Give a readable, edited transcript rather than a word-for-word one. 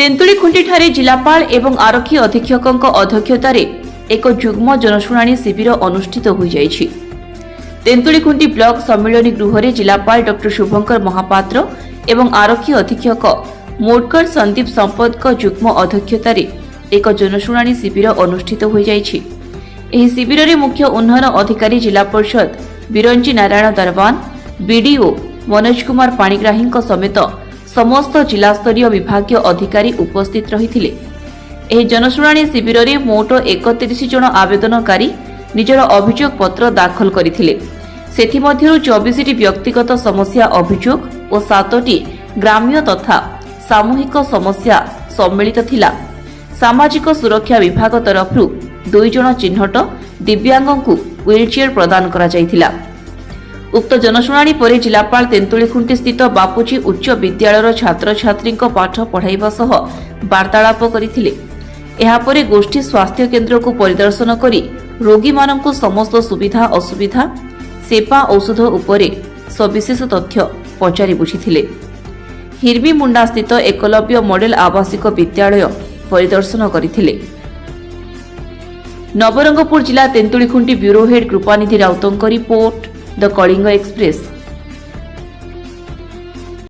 ତେନ୍ତୁଳିଖୁଣ୍ଟିଠାରେ ଜିଲ୍ଲାପାଳ ଏବଂ ଆରକ୍ଷୀ ଅଧୀକ୍ଷକଙ୍କ ଅଧ୍ୟକ୍ଷତାରେ ଏକ ଯୁଗ୍ମ ଜନଶୁଣାଣି ଶିବିର ଅନୁଷ୍ଠିତ ହୋଇଯାଇଛି। ତେନ୍ତୁଳିଖୁଣ୍ଟି ବ୍ଲକ ସମ୍ମିଳନୀ ଗୃହରେ ଜିଲ୍ଲାପାଳ ଡକ୍ଟର ଶୁଭଙ୍କର ମହାପାତ୍ର ଏବଂ ଆରକ୍ଷୀ ଅଧୀକ୍ଷକ ମୋଟକର ସନ୍ଦୀପ ସମ୍ପଦଙ୍କ ଯୁଗ୍ମ ଅଧ୍ୟକ୍ଷତାରେ ଏକ ଜନଶୁଣାଣି ଶିବିର ଅନୁଷ୍ଠିତ ହୋଇଯାଇଛି। ଏହି ଶିବିରରେ ମୁଖ୍ୟ ଉନ୍ନୟନ ଅଧିକାରୀ ଜିଲ୍ଲା ପରିଷଦ ବିରଞ୍ଜି ନାରାୟଣ ଦରବାନ, ବିଡିଓ ମନୋଜ କୁମାର ପାଣିଗ୍ରାହୀଙ୍କ ସମେତ ସମସ୍ତ ଜିଲ୍ଲାସ୍ତରୀୟ ବିଭାଗୀୟ ଅଧିକାରୀ ଉପସ୍ଥିତ ରହିଥିଲେ। ଏହି ଜନଶୁଣାଣି ଶିବିରରେ ମୋଟ 31 ଜଣ ଆବେଦନକାରୀ ନିଜର ଅଭିଯୋଗ ପତ୍ର ଦାଖଲ କରିଥିଲେ। ସେଥିମଧ୍ୟରୁ 24ଟି ବ୍ୟକ୍ତିଗତ ସମସ୍ୟା ଅଭିଯୋଗ ଓ 7ଟି ଗ୍ରାମ୍ୟ ତଥା ସାମୂହିକ ସମସ୍ୟା ସମ୍ମିଳିତ ଥିଲା। ସାମାଜିକ ସୁରକ୍ଷା ବିଭାଗ ତରଫରୁ 2 ଜଣ ଚିହ୍ନଟ ଦିବ୍ୟାଙ୍ଗଙ୍କୁ ହ୍ୱିଲଚେୟାର ପ୍ରଦାନ କରାଯାଇଥିଲା। ଉକ୍ତ ଜନଶୁଣାଣି ପରେ ଜିଲ୍ଲାପାଳ ତେନ୍ତୁଳିଖୁଣ୍ଟି ସ୍ଥିତ ବାପୁଜୀ ଉଚ୍ଚ ବିଦ୍ୟାଳୟର ଛାତ୍ରଛାତ୍ରୀଙ୍କ ପାଠ ପଢ଼ାଇବା ସହ ବାର୍ତ୍ତାଳାପ କରିଥିଲେ। ଏହାପରେ ଗୋଷ୍ଠୀ ସ୍ୱାସ୍ଥ୍ୟ କେନ୍ଦ୍ରକୁ ପରିଦର୍ଶନ କରି ରୋଗୀମାନଙ୍କୁ ସମସ୍ତ ସୁବିଧା ଅସୁବିଧା, ସେବା ଔଷଧ ଉପରେ ସବିଶେଷ ତଥ୍ୟ ପଚାରି ବୁଝିଥିଲେ। ହିରବିମୁଣ୍ଡା ସ୍ଥିତ ଏକଲବ୍ୟ ମଡେଲ ଆବାସିକ ବିଦ୍ୟାଳୟ ପରିଦର୍ଶନ କରିଥିଲେ। ନବରଙ୍ଗପୁର ଜିଲ୍ଲା ତେନ୍ତୁଳିଖୁଣ୍ଟି ବ୍ୟୁରୋ ହେଡ୍ କୃପାନିଧି ରାଉତଙ୍କ ରିପୋର୍ଟ, ଦ କଳିଙ୍ଗ ଏକ୍ସପ୍ରେସ୍।